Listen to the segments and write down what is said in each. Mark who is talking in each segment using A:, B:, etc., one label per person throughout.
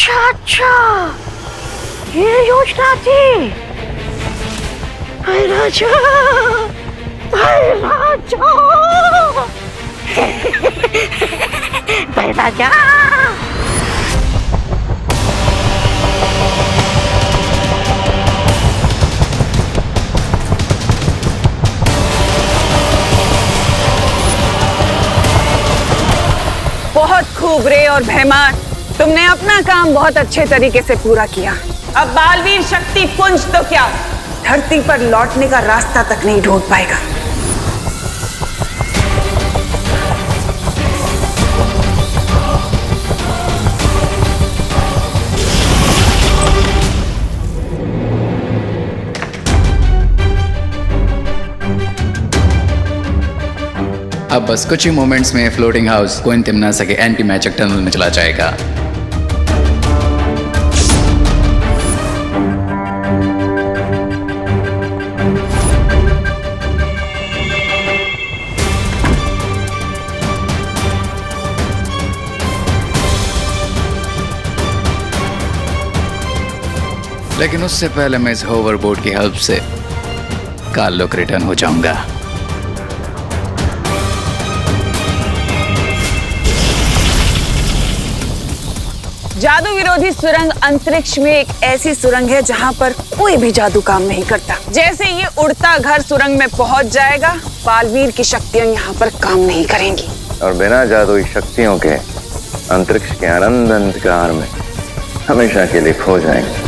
A: अच्छा अच्छा, ये योजना थी। भाई राजा, भाई राजा, भाई राजा।
B: बहुत खूब रे और भैमान, तुमने अपना काम बहुत अच्छे तरीके से पूरा किया। अब बालवीर शक्ति पुंज तो क्या, धरती पर लौटने का रास्ता तक नहीं ढूंढ पाएगा।
C: अब बस कुछ ही मोमेंट्स में फ्लोटिंग हाउस कोइन तिमना सके एंटी मैजिक टनल में चला जाएगा। लेकिन उससे पहले मैं इस होवरबोर्ड की हेल्प से काल्लुक रिटर्न हो जाऊंगा।
B: जादू विरोधी सुरंग अंतरिक्ष में एक ऐसी सुरंग है जहां पर कोई भी जादू काम नहीं करता। जैसे ये उड़ता घर सुरंग में पहुंच जाएगा, बालवीर की शक्तियां यहाँ पर काम नहीं करेंगी
D: और बिना जादुई शक्तियों के अंतरिक्ष के अनंत अंधकार में हमेशा के लिए खो जाएंगे।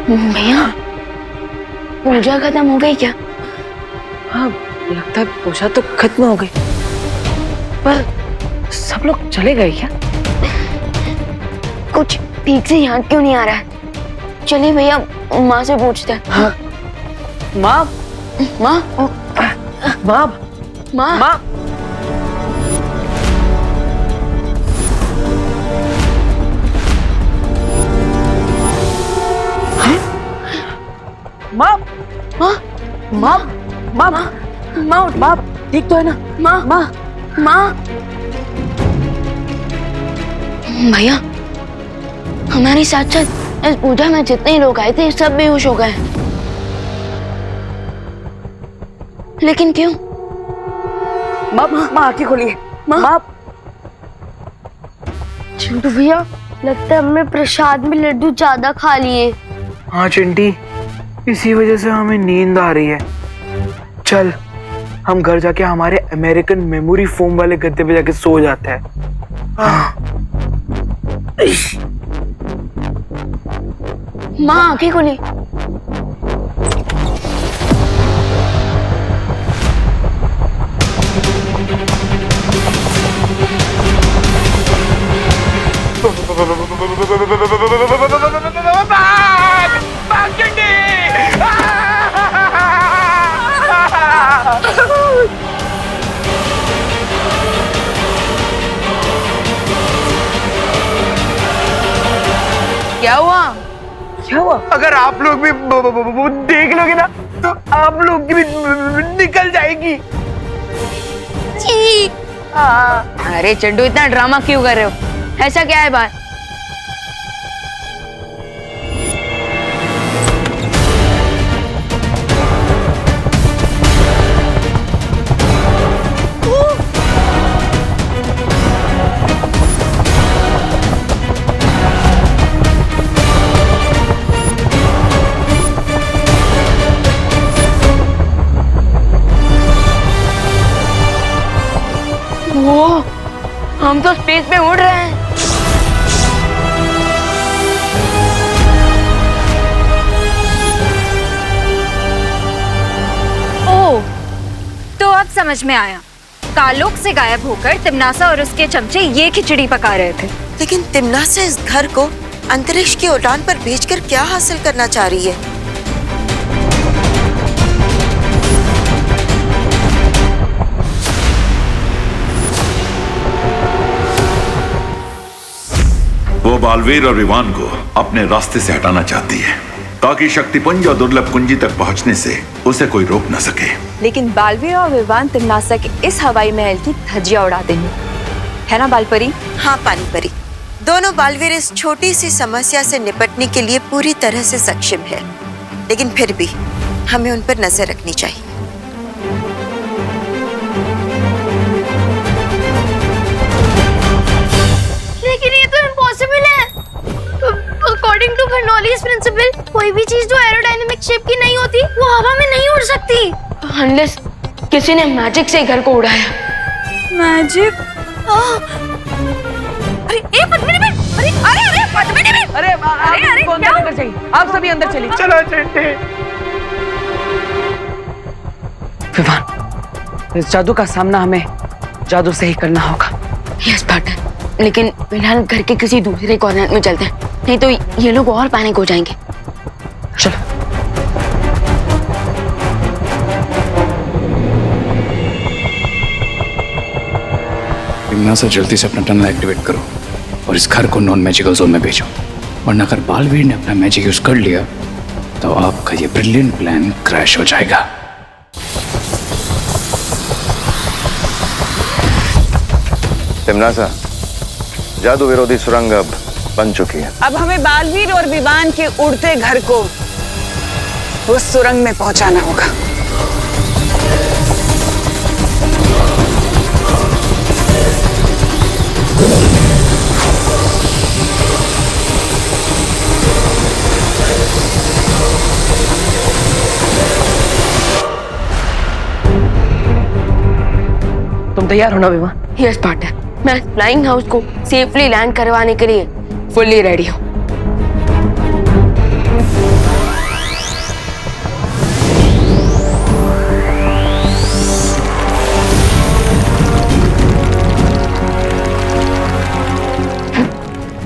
A: भैया, पूजा खत्म हो गई क्या?
E: हाँ, लगता है पूजा तो खत्म हो गई, पर सब लोग चले गए क्या?
A: कुछ ठीक से याद क्यों नहीं आ रहा है? चलिए भैया, माँ से पूछते हैं।
E: हाँ। माँ,
A: माँ,
E: माँ,
A: माँ,
E: माँ। माँ,
A: माँ,
E: माँ, माँ,
A: माँ,
E: माँ, ठीक तो है ना?
A: माँ,
E: माँ,
A: माँ। भैया, हमारे साथ साथ इस पूजा में जितने लोग आए थे सब बेहोश हो गए। लेकिन क्यों?
E: माँ, माँ आंखें खोलिए। माँ,
A: चिंटू भैया, लगता है हमने प्रसाद में लड्डू ज्यादा खा लिए।
F: हाँ चिंटी, इसी वजह से हमें नींद आ रही है। चल, हम घर जाके हमारे अमेरिकन मेमोरी फोम वाले गद्दे पे जाके सो जाते हैं।
A: माँ आंखें खोली। क्या हुआ?
E: क्या हुआ?
F: अगर आप लोग भी देख लोगे ना तो आप लोग की भी निकल जाएगी।
A: अरे चंडू, इतना ड्रामा क्यों कर रहे हो? ऐसा क्या है बात? हम तो स्पेस में उड़ रहे हैं।
G: ओह, तो अब समझ में आया। कालोक से गायब होकर तिम्नासा और उसके चमचे ये खिचड़ी पका रहे थे।
H: लेकिन तिम्नासा इस घर को अंतरिक्ष की उड़ान पर भेजकर क्या हासिल करना चाह रही है?
I: वो बालवीर और विवान को अपने रास्ते से हटाना चाहती है ताकि शक्तिपुंज और दुर्लभ कुंजी तक पहुंचने से उसे कोई रोक न सके।
G: लेकिन बालवीर और विवान तिम्नासा के इस हवाई महल की धज्जियां उड़ा देंगे, है ना बालपरी?
H: हाँ पानी परी, दोनों बालवीर इस छोटी सी समस्या से निपटने के लिए पूरी तरह से सक्षम है, लेकिन फिर भी हमें उन पर नजर रखनी चाहिए।
A: लेकिन ये तो इम्पॉसिबल है। अकॉर्डिंग टू बर्नौलीज प्रिंसिपल, कोई भी चीज जो एरोडायनेमिक शेप की नहीं होती वो हवा में नहीं उड़ सकती, अनलेस किसी ने मैजिक से घर को उड़ाया।
G: मैजिक? अरे ए पद्मिनी बेन, अरे पद्मिनी बेन,
E: अरे आपको अंदर अंदर चाहिए, आप सभी अंदर चलिए।
F: चलो चलते।
E: विवान, इस जादू का सामना हमें जादू से ही करना होगा।
A: यस पार्टनर, लेकिन फिलहाल घर के किसी दूसरे कॉर्नर में चलते हैं, नहीं तो ये लोग और पैनिक हो जाएंगे।
E: चलो।
C: तिम्नासा जल्दी से अपना टनल एक्टिवेट करो और इस घर को नॉन मैजिकल जोन में भेजो, वरना अगर बालवीर ने अपना मैजिक यूज कर लिया तो आपका ये ब्रिलियंट प्लान क्रैश हो जाएगा।
D: तिम्नासा, जादू विरोधी सुरंग अब बन चुकी है।
B: अब हमें बालवीर और विवान के उड़ते घर को उस सुरंग में पहुंचाना होगा।
E: तुम तैयार हो ना विवान?
A: यस पार्टनर, मैं फ्लाइंग हाउस को सेफली लैंड करवाने के लिए फुल्ली रेडी हूँ।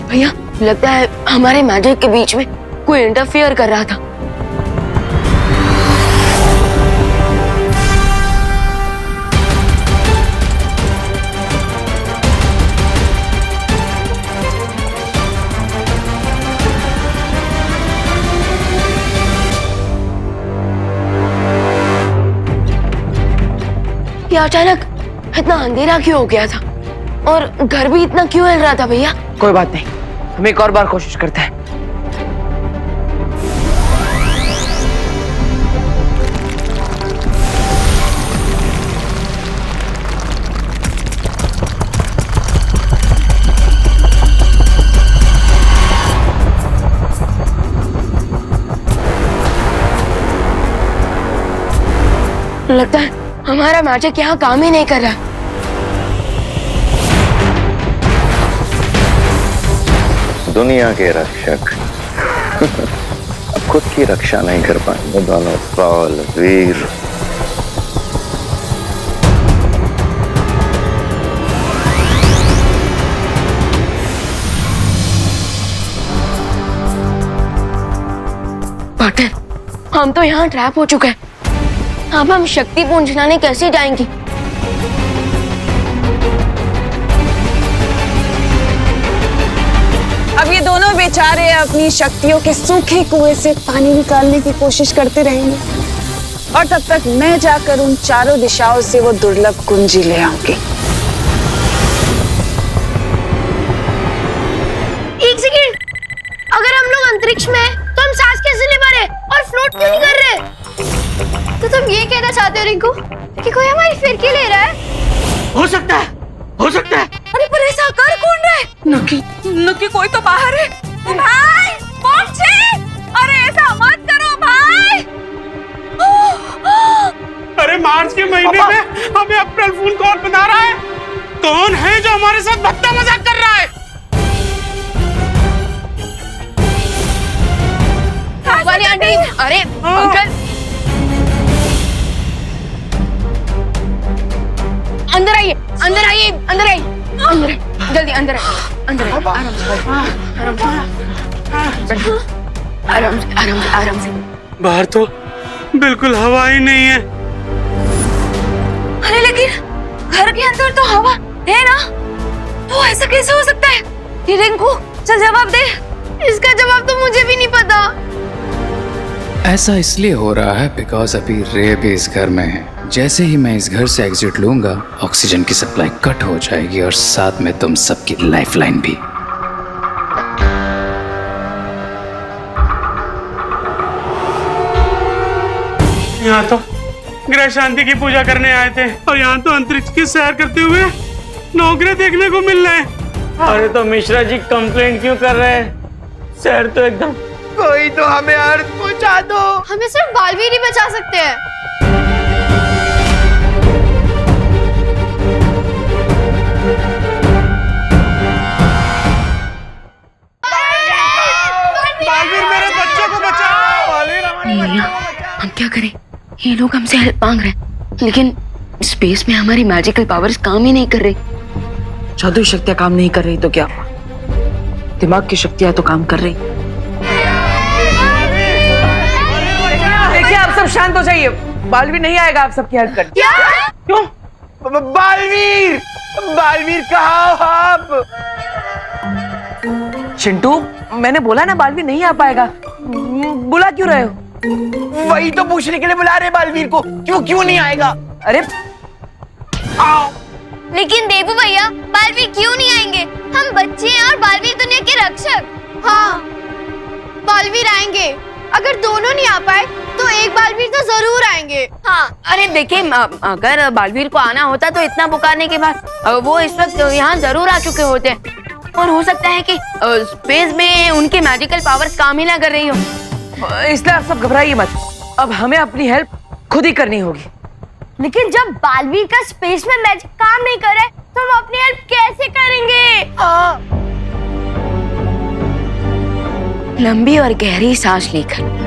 A: भैया, लगता है हमारे मैजिक के बीच में कोई इंटरफियर कर रहा था। ये अचानक इतना अंधेरा क्यों हो गया था और घर भी इतना क्यों हिल रहा था भैया?
E: कोई बात नहीं, हम एक और बार कोशिश करते हैं।
A: लगता है हमारा मैजिक यहाँ काम ही नहीं कर रहा।
D: दुनिया के रक्षक अब खुद की रक्षा नहीं कर पाएंगे दोनों बालवीर।
A: पार्टनर, हम तो यहाँ ट्रैप हो चुके हैं। अब हम शक्ति पुंज लाने कैसे जाएंगे?
B: अब ये दोनों बेचारे अपनी शक्तियों के सूखे कुएं से पानी निकालने की कोशिश करते रहेंगे और तब तक मैं जाकर उन चारों दिशाओं से वो दुर्लभ कुंजी ले आऊंगी।
A: एक सेकंड, अगर हम लोग अंतरिक्ष में हैं, तो हम सांस कैसे ले पा रहे और फ्लोट क्यों नहीं कर रहे? तो तुम ये कहना चाहते हो रिंकू कि कोई हमारी फिरकी ले रहा है?
F: हो सकता है, हो सकता है।
G: अरे पर ऐसा कर कौन रहा है? नक्की कोई तो बाहर है। भाई पहुंचे, अरे ऐसा मत करो भाई।
F: अरे मार्च के महीने में हमें अप्रैल फूल कौन बना रहा है? कौन है जो हमारे साथ भद्दा मजाक कर रहा है?
A: वाली आंटी, अरे अंकल, अंदर आइए, अंदर आइए, अंदर आइए, अंदर जल्दी अंदर आइए, अंदर आइए, आराम से, आराम से, आराम से।
F: बाहर तो बिल्कुल हवा ही नहीं है।
G: अरे लेकिन घर के अंदर तो हवा है ना, तो ऐसा कैसे हो सकता है? ये रिंकू, चल जवाब दे।
A: इसका जवाब तो मुझे भी नहीं पता।
C: ऐसा इसलिए हो रहा है बिकॉज अभी रे भी इस घर में है। जैसे ही मैं इस घर से एग्जिट लूंगा, ऑक्सीजन की सप्लाई कट हो जाएगी और साथ में तुम सबकी लाइफलाइन भी।
F: यहाँ तो ग्रह शांति की पूजा करने आए थे और यहाँ तो अंतरिक्ष की सैर करते हुए नौकरी देखने को मिल रहे हैं। अरे तो मिश्रा जी कंप्लेंट क्यों कर रहे हैं? सैर तो एकदम। कोई तो हमें अर्थ पहुंचा दो।
A: हमें सिर्फ बालवीर ही बचा सकते हैं।
F: बालवीर मेरे बच्चों को बचाओ। बालवीर हमारे बच्चों को बचाओ।
A: हम क्या करें? ये लोग हमसे हेल्प मांग रहे हैं, लेकिन स्पेस में हमारी मैजिकल पावर्स काम ही नहीं कर रही।
E: जादुई शक्तियां काम नहीं कर रही तो क्या हुआ? दिमाग की शक्तियां तो काम कर रही। देखिए, आप सब शांत हो जाइए। बालवीर नहीं आएगा आप सबकी हेल्प करने।
A: क्या?
F: क्यों? बालवीर, बालवीर कहाँ हो आप?
E: चिंटू, मैंने बोला ना बालवीर नहीं आ पाएगा। बुला क्यों रहे हो?
F: वही तो पूछने के लिए बुला रहे बालवीर को। क्यों नहीं आएगा?
E: अरे
F: आओ।
A: लेकिन देवू भैया, बालवीर क्यों नहीं आएंगे? हम बच्चे हैं और बालवीर दुनिया के रक्षक। हाँ, बालवीर आएंगे। अगर दोनों नहीं आ पाए तो एक बालवीर तो जरूर आएंगे। हाँ, अरे देखिए, अगर बालवीर को आना होता तो इतना पुकारने के बाद वो इस वक्त यहाँ जरूर आ चुके होते। और हो सकता है कि स्पेस में उनकी मैजिकल पावर्स काम ही ना कर रही हो।
E: इसलिए आप सब घबराइए मत। अब हमें अपनी हेल्प खुद ही करनी होगी।
A: लेकिन जब बालवीर का स्पेस में मैजिक काम नहीं करे तो हम अपनी हेल्प कैसे करेंगे? लंबी और गहरी सांस लेकर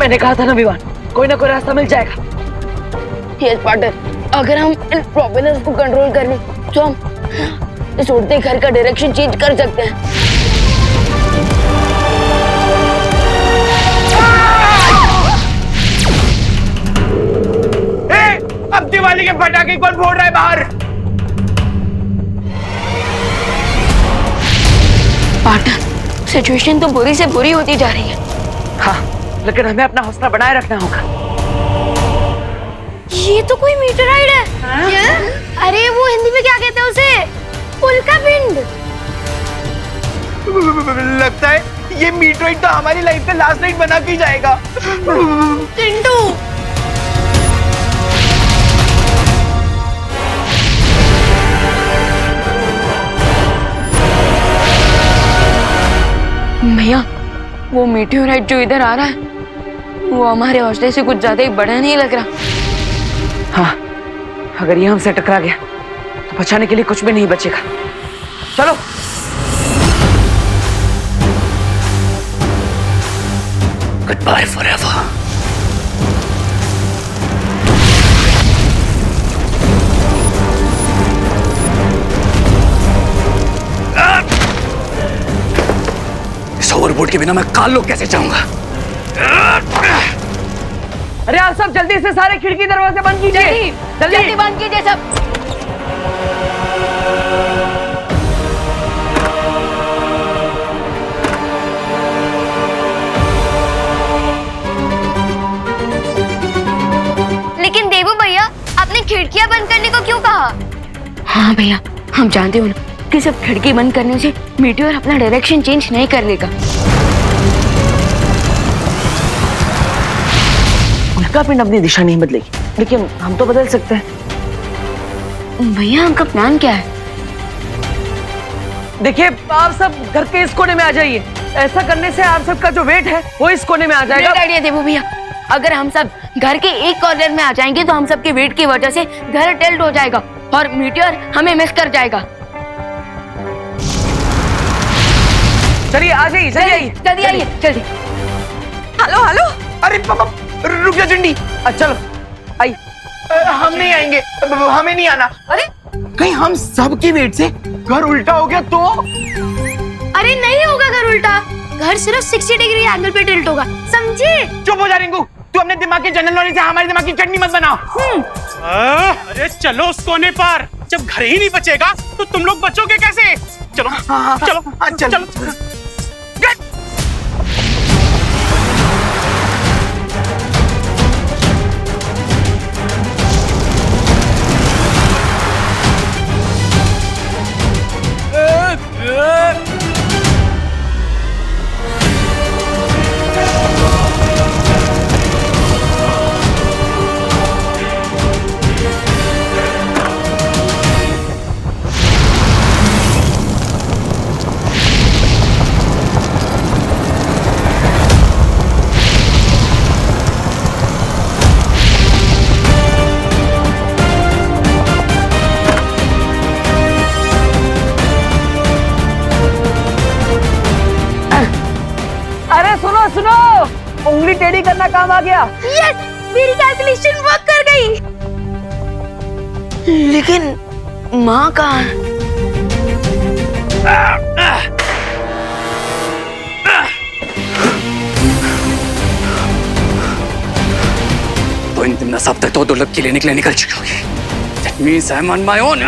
E: मैंने कहा था ना विवान, कोई ना कोई रास्ता मिल जाएगा।
A: यस पार्टनर, अगर हम इन प्रोपेलर्स को कंट्रोल कर लें तो हम इस उड़ते घर का डायरेक्शन चेंज कर सकते हैं।
F: अब दिवाली के पटाखे कौन फोड़ रहा है बाहर?
A: पार्टनर, सिचुएशन तो बुरी से बुरी होती जा रही है।
E: हाँ, लेकिन हमें अपना हौसला बनाए रखना होगा।
A: ये तो कोई मीटराइड है। क्या? अरे वो हिंदी में क्या कहते हैं उसे? उल्का पिंड।
F: लगता है ये मीटराइड तो हमारी लाइफ का लास्ट नाइट बना के ही जाएगा।
A: चिंटू, भैया, वो मीटियोराइट जो इधर आ रहा है वो हमारे हौसले से कुछ ज्यादा ही बड़ा नहीं लग रहा।
E: हाँ, अगर ये हमसे टकरा गया तो बचाने के लिए कुछ भी नहीं बचेगा। चलो।
C: Good bye forever. इस ओवरबोर्ड के बिना मैं काल लोग कैसे जाऊंगा?
E: अरे आप सब जल्दी से सारे खिड़की दरवाजे बंद कीजिए। जल्दी
A: बंद कीजिए सब। लेकिन देवू भैया, आपने खिड़कियां बंद करने को क्यों कहा? हाँ भैया, हम जानते हो ना कि सिर्फ खिड़की बंद करने से मीटियोर अपना डायरेक्शन चेंज नहीं कर लेगा।
E: उल्का पिंड अपनी दिशा नहीं बदलेगी, लेकिन हम तो बदल सकते हैं।
A: भैया हमका प्लान क्या है?
E: देखिए, आप सब घर के इस कोने में आ जाइए। ऐसा करने से आप सबका जो वेट है वो इस कोने में आ जाएगा।
A: आइडिया देवो भैया, अगर हम सब घर के एक कॉर्नर में आ जाएंगे तो हम सबके वेट की वजह से घर टिल्ट हो जाएगा और मीटियोर हमें मिस कर जाएगा।
E: चलिए आ जाइए, चलिए आइए,
A: जल्दी आइए, जल्दी।
G: हेलो हेलो,
J: अरे पापा रुक जा चिंडी।
E: चलो आइए।
J: हम नहीं आएंगे, हमें नहीं आना।
G: अरे
J: कहीं हम सबकी वेट से घर उल्टा हो गया तो?
A: अरे नहीं होगा घर उल्टा, घर सिर्फ 60 डिग्री एंगल पे टिल्ट होगा, समझे?
J: चुप हो जा रिंकू, तू अपने दिमाग के जनरल नॉलेज से हमारे दिमाग की चटनी मत बनाओ।
F: अरे चलो उस कोने पर, जब घर ही नहीं बचेगा तो तुम लोग बचोगे कैसे? चलो चलो चलो।
E: सुनो, उंगली टेढ़ी करना काम आ गया।
A: यस, मेरी कैलकुलेशन वर्क कर गई। लेकिन माँ कहाँ?
C: तो इन दिन सब तक तो दुर्लभ के लेने के लिए निकल चुकी होगी। That means I'm on my own.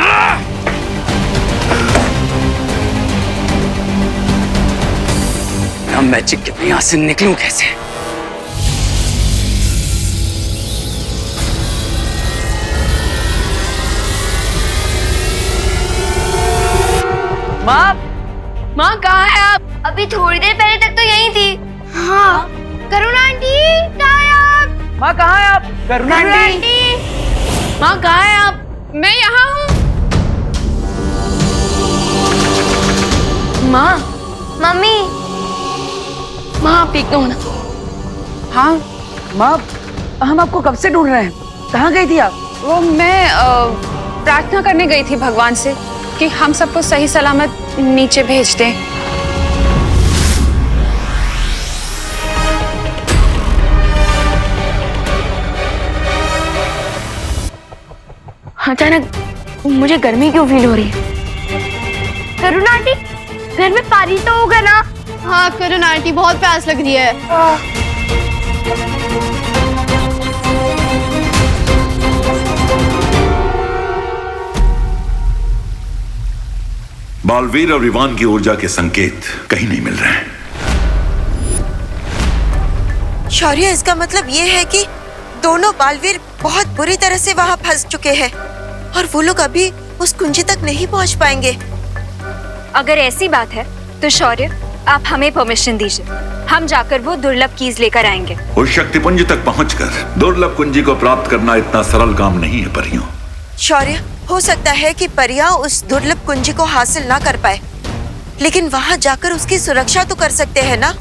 C: मैं मैजिक के यहाँ से निकलूं कैसे?
E: माँ,
A: माँ कहाँ है आप? अभी थोड़ी देर पहले तक तो यहीं थी। हाँ, करुणा आंटी कहाँ है आप?
E: माँ कहाँ है आप?
J: करुणा आंटी,
A: माँ कहाँ है आप?
G: मैं यहाँ हूँ।
A: माँ, मम्मी, माँ आप ठीक तो हो ना?
E: हाँ माँ, हम आपको कब से ढूंढ रहे हैं। कहाँ गई थी आप?
B: वो मैं प्रार्थना करने गई थी भगवान से कि हम सबको सही सलामत नीचे भेज दें।
A: अचानक मुझे गर्मी क्यों फील हो रही है? करुणा आंटी, घर में पानी तो होगा ना? हाँ करुणा आंटी, बहुत प्यास लग रही है।
I: बालवीर और विवान की ऊर्जा के संकेत कहीं नहीं मिल रहे हैं।
H: शौर्य, इसका मतलब ये है कि दोनों बालवीर बहुत बुरी तरह से वहाँ फंस चुके हैं और वो लोग अभी उस कुंजी तक नहीं पहुँच पाएंगे।
K: अगर ऐसी बात है तो शौर्य, आप हमें परमिशन दीजिए, हम जाकर वो दुर्लभ कीज लेकर आएंगे।
I: उस शक्तिपुंज तक पहुंचकर दुर्लभ कुंजी को प्राप्त करना इतना सरल काम नहीं है परियों।
H: शौर्य, हो सकता है कि परियां उस दुर्लभ कुंजी को हासिल ना कर पाए, लेकिन वहाँ जाकर उसकी सुरक्षा तो कर सकते हैं ना?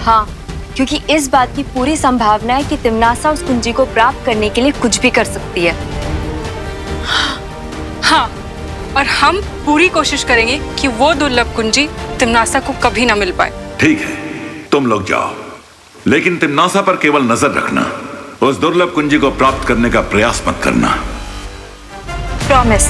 K: हाँ, क्योंकि इस बात की पूरी संभावना है कि तिमनासा उस कुंजी को प्राप्त करने के लिए कुछ भी कर सकती है।
G: हाँ, और हम पूरी कोशिश करेंगे कि वो दुर्लभ कुंजी तिमनासा को कभी ना मिल पाए।
I: ठीक है, तुम लोग जाओ, लेकिन तिमनासा पर केवल नजर रखना। उस दुर्लभ कुंजी को प्राप्त करने का प्रयास मत करना।
K: प्रॉमिस।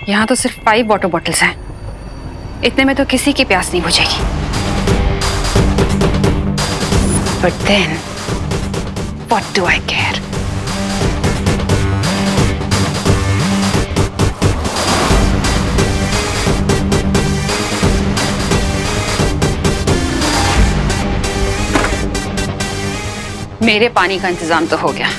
B: यहाँ तो सिर्फ 5 वाटर बॉटल्स हैं। इतने में तो किसी की प्यास नहीं बुझेगी। But then, what do I care? मेरे पानी का इंतजाम तो हो गया।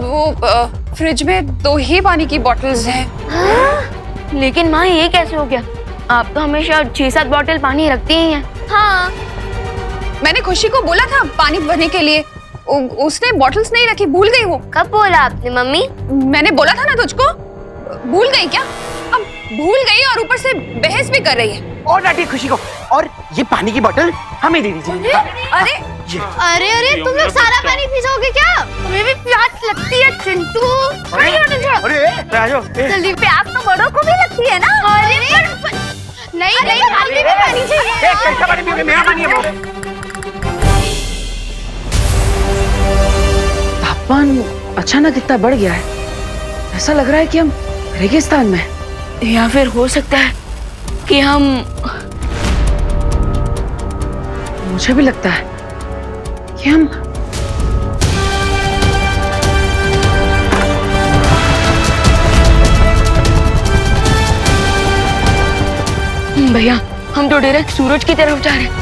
B: वो फ्रिज में 2 ही पानी की बॉटल्स हैं।
A: लेकिन माँ ये कैसे हो गया? आप तो हमेशा 6-7 बॉटल पानी रखती ही हैं।
G: हाँ, मैंने खुशी को बोला था पानी भरने के लिए, उसने बॉटल्स नहीं रखी, भूल गई वो।
A: कब बोला आपने मम्मी?
G: मैंने बोला था ना तुझको, भूल गई क्या? अब भूल गई और ऊपर से बहस भी कर रही है।
J: और डांटी खुशी को, और ये पानी की बोतल हमें दे दीजिए।
G: अरे
A: अरे अरे तुम लोग सारा पानी पी जाओगे क्या? तुम्हें भी प्यास लगती है चिंटू। जल्दी, प्यास तो बड़ों को भी लगती है ना। अरे नहीं नहीं, हमें भी पानी चाहिए।
J: मेरा पानी है वो।
E: तापमान अचानक इतना बढ़ गया है, ऐसा लग रहा है कि हम रेगिस्तान में हैं।
A: या फिर हो सकता है कि हम,
E: मुझे भी लगता है कि हम
A: भैया हम तो डायरेक्ट सूरज की तरफ जा रहे हैं।